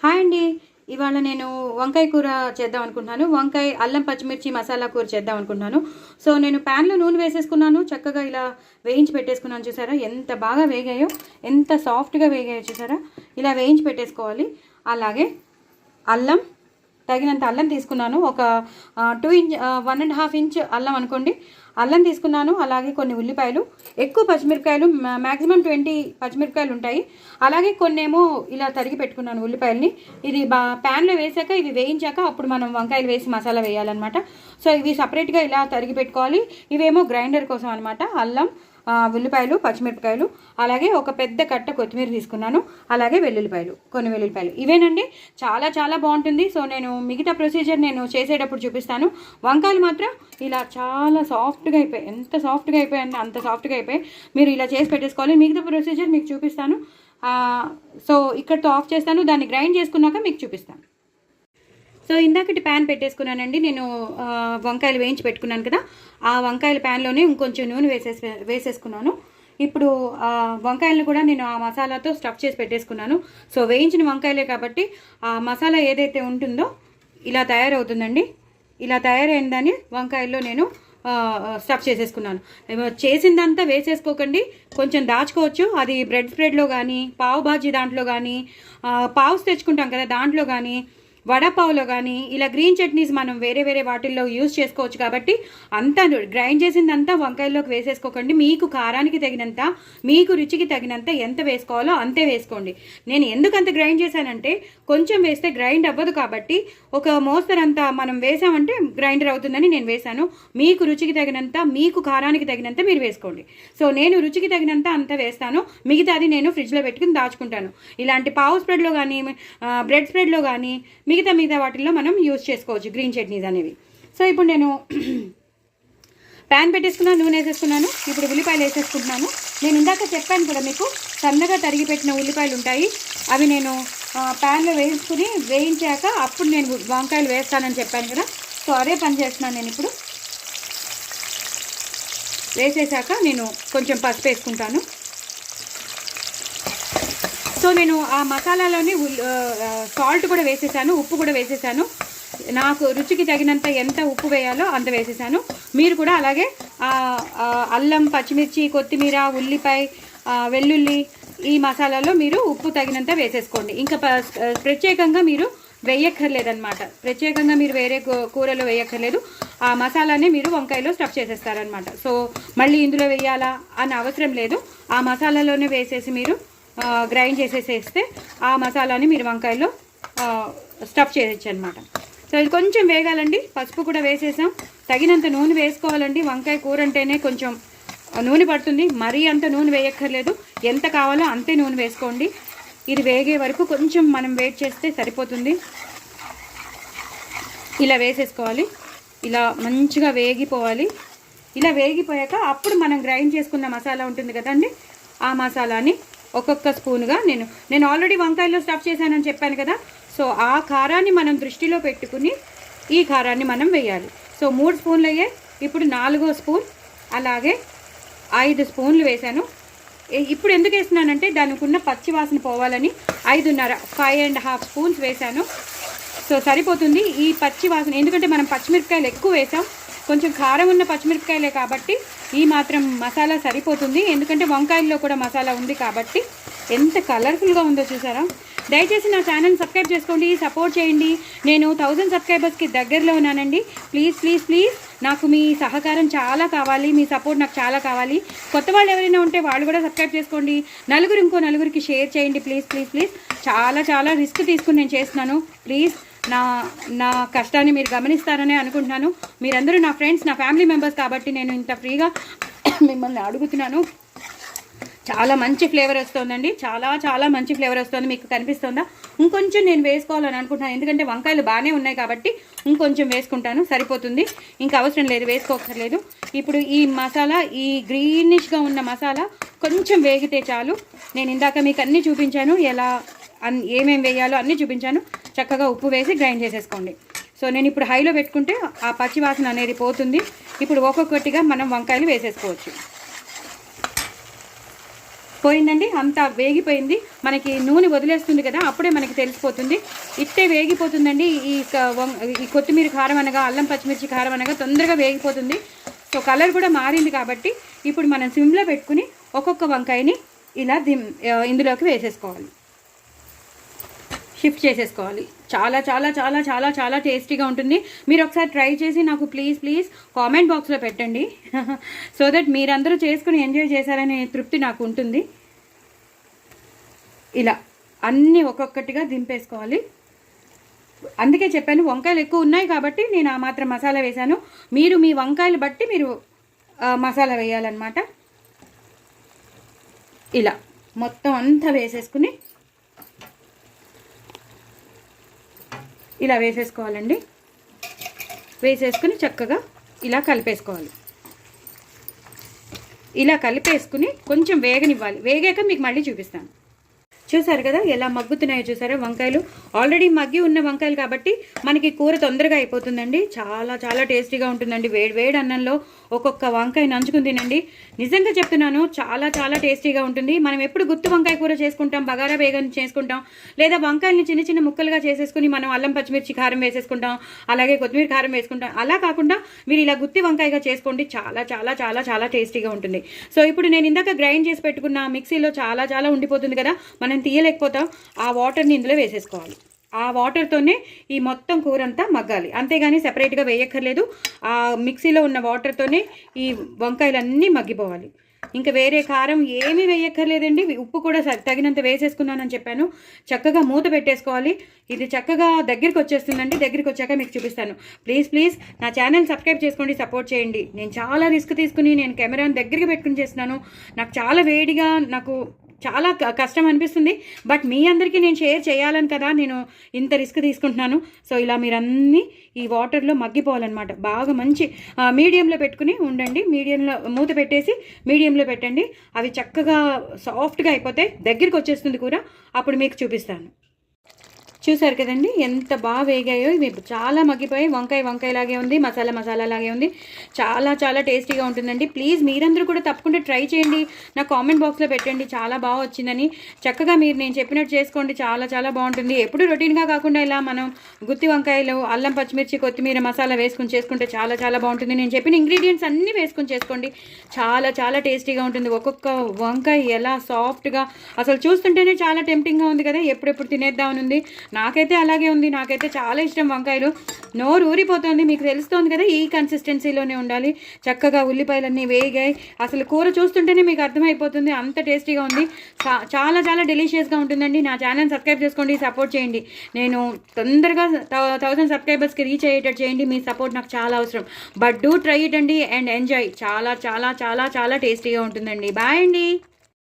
Hi అండి. ఇవాళ నేను వంకాయ కూర చేద్దాం అనుకుంటున్నాను. వంకాయ అల్లం పచ్చిమిర్చి మసాలా కూర చేద్దాం అనుకుంటున్నాను. సో నేను ప్యాన్లో నూనె వేసేసుకున్నాను. చక్కగా ఇలా వేయించి పెట్టేసుకున్నాను. చూసారా ఎంత బాగా వేగాయో, ఎంత సాఫ్ట్గా వేగాయో చూసారా. ఇలా వేయించి పెట్టేసుకోవాలి. అలాగే అల్లం తగినంత అల్లం తీసుకున్నాను. ఒక 1.5 ఇంచ్ అల్లం అనుకోండి, అల్లం తీసుకున్నాను. అలాగే కొన్ని ఉల్లిపాయలు, ఎక్కువ పచ్చిమిరపకాయలు, మ్యాక్సిమం 20 పచ్చిమిరపకాయలు ఉంటాయి. అలాగే కొన్నేమో ఇలా తరిగి పెట్టుకున్నాను ఉల్లిపాయలని. ఇది ప్యాన్లో వేసాక ఇవి వేయించాక అప్పుడు మనం వంకాయలు వేసి మసాలా వేయాలన్నమాట. సో ఇవి సపరేట్గా ఇలా తరిగి పెట్టుకోవాలి. ఇవేమో గ్రైండర్ కోసం అనమాట. అల్లం, ఉల్లిపాయలు, పచ్చిమిరపకాయలు, అలాగే ఒక పెద్ద కట్ట కొత్తిమీర తీసుకున్నాను. అలాగే కొన్ని వెల్లుల్లిపాయలు. ఇవేనండి, చాలా చాలా బాగుంటుంది. సో నేను మిగతా ప్రొసీజర్ నేను చేసేటప్పుడు చూపిస్తాను. వంకాయలు మాత్రం ఇలా చాలా సాఫ్ట్గా అయిపోయాయి. ఎంత సాఫ్ట్గా అయిపోయాయంటే అంత సాఫ్ట్గా అయిపోయాయి. మీరు ఇలా చేసి పెట్టేసుకోవాలి. మిగతా ప్రొసీజర్ మీకు చూపిస్తాను. సో ఇక్కడితో ఆఫ్ చేస్తాను. దాన్ని గ్రైండ్ చేసుకున్నాక మీకు చూపిస్తాను. సో ఇందాకటి ప్యాన్ పెట్టేసుకున్నానండి. నేను వంకాయలు వేయించి పెట్టుకున్నాను కదా, ఆ వంకాయల ప్యాన్లోనే ఇంకొంచెం నూనె వేసేసుకున్నాను. ఇప్పుడు వంకాయలను కూడా నేను ఆ మసాలాతో స్టఫ్ చేసి పెట్టేసుకున్నాను. సో వేయించిన వంకాయలే కాబట్టి ఆ మసాలా ఏదైతే ఉంటుందో ఇలా తయారవుతుందండి. ఇలా తయారైన దాన్ని వంకాయల్లో నేను స్టఫ్ చేసేసుకున్నాను. చేసిందంతా వేసేసుకోకండి, కొంచెం దాచుకోవచ్చు. అది బ్రెడ్ స్ప్రెడ్లో కానీ, పావు బాజీ దాంట్లో కానీ, పావుస్ తెచ్చుకుంటాం కదా దాంట్లో కానీ, వడపావులో కానీ, ఇలా గ్రీన్ చట్నీస్ మనం వేరే వేరే వాటిల్లో యూజ్ చేసుకోవచ్చు. కాబట్టి అంతా గ్రైండ్ చేసిందంతా వంకాయల్లోకి వేసేసుకోకండి. మీకు కారానికి తగినంత, మీకు రుచికి తగినంత ఎంత వేసుకోవాలో అంతే వేసుకోండి. నేను ఎందుకు అంత గ్రైండ్ చేశానంటే, కొంచెం వేస్తే గ్రైండ్ అవ్వదు కాబట్టి ఒక మోస్తరంతా మనం వేసామంటే గ్రైండర్ అవుతుందని నేను వేశాను. మీకు రుచికి తగినంత, మీకు కారానికి తగినంత మీరు వేసుకోండి. సో నేను రుచికి తగినంత అంత వేస్తాను. మిగతాది నేను ఫ్రిడ్జ్లో పెట్టుకుని దాచుకుంటాను. ఇలాంటి పావు స్ప్రెడ్లో కానీ, బ్రెడ్ స్ప్రెడ్లో కానీ, మిగతా వాటిల్లో మనం యూజ్ చేసుకోవచ్చు గ్రీన్ చట్నీస్ అనేవి. సో ఇప్పుడు నేను ప్యాన్ పెట్టేసుకున్నాను, నూనె వేసేసుకున్నాను. ఇప్పుడు ఉల్లిపాయలు వేసేసుకుంటున్నాను. నేను ఇందాక చెప్పాను కూడా మీకు, సన్నగా తరిగి పెట్టిన ఉల్లిపాయలు ఉంటాయి. అవి నేను ప్యాన్లో వేసుకుని వేయించాక అప్పుడు నేను వంకాయలు వేస్తానని చెప్పాను కదా. సో అదే పని చేస్తున్నాను నేను. ఇప్పుడు వేసేసాక నేను కొంచెం పసుపు వేసుకుంటాను. సో నేను ఆ మసాలాలోని సాల్ట్ కూడా వేసేసాను, ఉప్పు కూడా వేసేసాను. నాకు రుచికి తగినంత ఎంత ఉప్పు వేయాలో అంత వేసేసాను. మీరు కూడా అలాగే అల్లం, పచ్చిమిర్చి, కొత్తిమీర, ఉల్లిపాయ, వెల్లుల్లి, ఈ మసాలాలో మీరు ఉప్పు తగినంత వేసేసుకోండి. ఇంకా ప్రత్యేకంగా మీరు వేయక్కర్లేదన్నమాట. ప్రత్యేకంగా మీరు వేరే కూరలో వేయక్కర్లేదు. ఆ మసాలానే మీరు వంకాయలో స్టఫ్ చేసేస్తారనమాట. సో మళ్ళీ ఇందులో వేయాలా అని అవసరం లేదు. ఆ మసాలాలోనే వేసేసి మీరు గ్రైండ్ చేసేసేస్తే ఆ మసాలాని మీరు వంకాయలో స్టఫ్ చేయొచ్చు అనమాట. సో ఇది కొంచెం వేగాలండి. పసుపు కూడా వేసేసాం. తగినంత నూనె వేసుకోవాలండి. వంకాయ కూర అంటేనే కొంచెం నూనె పడుతుంది. మరీ అంత నూనె వేయక్కర్లేదు. ఎంత కావాలో అంతే నూనె వేసుకోండి. ఇది వేగే వరకు కొంచెం మనం వెయిట్ చేస్తే సరిపోతుంది. ఇలా వేసేసుకోవాలి. ఇలా మంచిగా వేగిపోవాలి. ఇలా వేగిపోయాక అప్పుడు మనం గ్రైండ్ చేసుకున్న మసాలా ఉంటుంది కదండి, ఆ మసాలాని ఒక్కొక్క స్పూన్గా నేను ఆల్రెడీ వంకాయలో స్టఫ్ చేశానని చెప్పాను కదా. సో ఆ కారాన్ని మనం దృష్టిలో పెట్టుకుని ఈ కారాన్ని మనం వేయాలి. సో 3 స్పూన్లు అయ్యాయి. ఇప్పుడు 4వ స్పూన్, అలాగే 5 స్పూన్లు వేశాను. ఇప్పుడు ఎందుకు వేస్తున్నానంటే దానికి ఉన్న పచ్చి వాసన పోవాలని 5.5 స్పూన్స్ వేశాను. సో సరిపోతుంది ఈ పచ్చి వాసన. ఎందుకంటే మనం పచ్చిమిరపకాయలు ఎక్కువ వేసాం, కొంచెం కారం ఉన్న పచ్చిమిరపకాయలే కాబట్టి ఈ మాత్రం మసాలా సరిపోతుంది. ఎందుకంటే వంకాయల్లో కూడా మసాలా ఉంది కాబట్టి. ఎంత కలర్ఫుల్గా ఉందో చూసారా. దయచేసి నా ఛానల్ సబ్స్క్రైబ్ చేసుకోండి, సపోర్ట్ చేయండి. నేను 1000 సబ్స్క్రైబర్స్కి దగ్గరలో ఉన్నానండి. ప్లీజ్ ప్లీజ్ ప్లీజ్ నాకు మీ సహకారం చాలా కావాలి, మీ సపోర్ట్ నాకు చాలా కావాలి. కొత్త వాళ్ళు ఎవరైనా ఉంటే వాళ్ళు కూడా సబ్స్క్రైబ్ చేసుకోండి. ఇంకో నలుగురికి షేర్ చేయండి ప్లీజ్ ప్లీజ్ ప్లీజ్. చాలా చాలా రిస్క్ తీసుకుని నేను చేస్తున్నాను. ప్లీజ్ నా కష్టాన్ని మీరు గమనిస్తారనే అనుకుంటున్నాను. మీరందరూ నా ఫ్రెండ్స్, నా ఫ్యామిలీ మెంబర్స్ కాబట్టి నేను ఇంత ఫ్రీగా మిమ్మల్ని అడుగుతున్నాను. చాలా మంచి ఫ్లేవర్ వస్తుందండి. చాలా చాలా మంచి ఫ్లేవర్ వస్తుంది. మీకు కనిపిస్తుందా? ఇంకొంచెం నేను వేసుకోవాలని అనుకుంటున్నాను. ఎందుకంటే వంకాయలు బాగానే ఉన్నాయి కాబట్టి ఇంకొంచెం వేసుకుంటాను, సరిపోతుంది. ఇంకా అవసరం లేదు, వేసుకోకర్లేదు. ఇప్పుడు ఈ మసాలా, ఈ గ్రీనిష్గా ఉన్న మసాలా కొంచెం వేగితే చాలు. నేను ఇందాక మీకు అన్నీ చూపించాను, ఏమేమి వేయాలో అన్నీ చూపించాను. చక్కగా ఉప్పు వేసి గ్రైండ్ చేసేసుకోండి. సో నేను ఇప్పుడు హైలో పెట్టుకుంటే ఆ పచ్చి వాసన అనేది పోతుంది. ఇప్పుడు ఒక్కొక్కటిగా మనం వంకాయలు వేసేసుకోవచ్చు. పోయిందండి, అంతా వేగిపోయింది. మనకి నూనె వదిలేస్తుంది కదా, అప్పుడే మనకి తెలిసిపోతుంది. ఇట్టే వేగిపోతుందండి. ఈ కొత్తిమీర కారం అనగా, అల్లం పచ్చిమిర్చి కారం అనగా తొందరగా వేగిపోతుంది. సో కలర్ కూడా మారింది కాబట్టి ఇప్పుడు మనం సిమ్లో పెట్టుకుని ఒక్కొక్క వంకాయని ఇలా ఇందులోకి వేసేసుకోవాలి, షిఫ్ట్ చేసేసుకోవాలి. చాలా చాలా చాలా చాలా చాలా టేస్టీగా ఉంటుంది. మీరు ఒకసారి ట్రై చేసి నాకు ప్లీజ్ కామెంట్ బాక్స్లో పెట్టండి. సో దట్ మీరందరూ చేసుకుని ఎంజాయ్ చేశారనే తృప్తి నాకు ఉంటుంది. ఇలా అన్నీ ఒక్కొక్కటిగా దింపేసుకోవాలి. అందుకే చెప్పాను, వంకాయలు ఎక్కువ ఉన్నాయి కాబట్టి నేను ఆ మాత్రం మసాలా వేశాను. మీరు మీ వంకాయలు బట్టి మీరు మసాలా వేయాలన్నమాట. ఇలా మొత్తం అంతా వేసేసుకుని ఇలా వేసేసుకోవాలండి. వేసేసుకుని చక్కగా ఇలా కలిపేసుకోవాలి. ఇలా కలిపేసుకుని కొంచెం వేగనివ్వాలి. వేగాక మీకు మళ్ళీ చూపిస్తాను. చూసారు కదా ఎలా మగ్గుతున్నాయో చూసారా వంకాయలు. ఆల్రెడీ మగ్గి ఉన్న వంకాయలు కాబట్టి మనకి కూర తొందరగా అయిపోతుందండి. చాలా చాలా టేస్టీగా ఉంటుందండి. వేడి అన్నంలో ఒక్కొక్క వంకాయ నంచుకుని తినండి. నిజంగా చెప్తున్నాను, చాలా చాలా టేస్టీగా ఉంటుంది. మనం ఎప్పుడు గుత్తి వంకాయ కూర చేసుకుంటాం, బగారా బేగన్ చేసుకుంటాం, లేదా వంకాయల్ని చిన్న చిన్న ముక్కలుగా చేసేసుకుని మనం అల్లం పచ్చిమిర్చి కారం వేసేసుకుంటాం, అలాగే కొత్తిమీర కారం వేసుకుంటాం. అలా కాకుండా మీరు ఇలా గుత్తి వంకాయగా చేసుకోండి. చాలా చాలా చాలా చాలా టేస్టీగా ఉంటుంది. సో ఇప్పుడు నేను ఇందాక గ్రైండ్ చేసి పెట్టుకున్న మిక్సీలో చాలా చాలా ఉండిపోతుంది కదా, మనం తీయలేకపోతాం. ఆ వాటర్ని ఇందులో వేసేసుకోవాలి. ఆ వాటర్తోనే ఈ మొత్తం కూర అంతా మగ్గాలి. అంతేగాని సెపరేట్గా వేయక్కర్లేదు. ఆ మిక్సీలో ఉన్న వాటర్తోనే ఈ వంకాయలన్నీ మగ్గిపోవాలి. ఇంకా వేరే కారం ఏమీ వేయక్కర్లేదండి. ఉప్పు కూడా తగినంత వేసేసుకున్నానని చెప్పాను. చక్కగా మూత పెట్టేసుకోవాలి. ఇది చక్కగా దగ్గరికి వచ్చేస్తుందండి. దగ్గరికి వచ్చాక మీకు చూపిస్తాను. ప్లీజ్ నా ఛానల్ సబ్స్క్రైబ్ చేసుకోండి, సపోర్ట్ చేయండి. నేను చాలా రిస్క్ తీసుకుని నేను కెమెరాని దగ్గరికి పెట్టుకుని చేస్తున్నాను. నాకు చాలా వేడిగా, నాకు చాలా కష్టం అనిపిస్తుంది. బట్ మీ అందరికీ నేను షేర్ చేయాలని కదా నేను ఇంత రిస్క్ తీసుకుంటున్నాను. సో ఇలా మీరన్నీ ఈ వాటర్లో మగ్గిపోవాలన్నమాట. బాగా మంచి మీడియంలో పెట్టుకుని ఉండండి. మీడియంలో మూత పెట్టేసి మీడియంలో పెట్టండి. అవి చక్కగా సాఫ్ట్గా అయిపోతాయి. దగ్గరికి వచ్చేస్తుంది కూర. అప్పుడు మీకు చూపిస్తాను. చూసారు కదండి ఎంత బాగా వేగాయో. ఇవి చాలా మగ్గిపోయి వంకాయలాగే ఉంది, మసాలా లాగే ఉంది. చాలా చాలా టేస్టీగా ఉంటుందండి. ప్లీజ్ మీరందరూ కూడా తప్పకుండా ట్రై చేయండి. నా కామెంట్ బాక్స్లో పెట్టండి చాలా బాగా వచ్చిందని. చక్కగా మీరు నేను చెప్పినట్టు చేసుకోండి. చాలా చాలా బాగుంటుంది. ఎప్పుడు రొటీన్గా కాకుండా ఇలా మనం గుత్తి వంకాయలు, అల్లం పచ్చిమిర్చి, కొత్తిమీర, మసాలా వేసుకుని చేసుకుంటే చాలా చాలా బాగుంటుంది. నేను చెప్పిన ఇంగ్రీడియంట్స్ అన్నీ వేసుకుని చేసుకోండి. చాలా చాలా టేస్టీగా ఉంటుంది. ఒక్కొక్క వంకాయ ఎలా సాఫ్ట్గా, అసలు చూస్తుంటేనే చాలా టెంప్టింగ్గా ఉంది కదా, ఎప్పుడెప్పుడు తినేద్దామని ఉంది. నాకైతే అలాగే ఉంది. నాకైతే చాలా ఇష్టం వంకాయలు. నోరు ఊరిపోతుంది. మీకు తెలుస్తుంది కదా, ఈ కన్సిస్టెన్సీలోనే ఉండాలి. చక్కగా ఉల్లిపాయలన్నీ వేగాయి. అసలు కూర చూస్తుంటేనే మీకు అర్థమైపోతుంది, అంత టేస్టీగా ఉంది. చాలా చాలా డెలిషియస్గా ఉంటుందండి. నా ఛానల్ సబ్స్క్రైబ్ చేసుకోండి, సపోర్ట్ చేయండి. నేను తొందరగా 1000 సబ్స్క్రైబర్స్కి రీచ్ అయ్యేటట్టు చేయండి. మీ సపోర్ట్ నాకు చాలా అవసరం. బట్ డూ ట్రై ఇట్ అండి అండ్ ఎంజాయ్. చాలా చాలా చాలా చాలా టేస్టీగా ఉంటుందండి. బాయ్ అండి.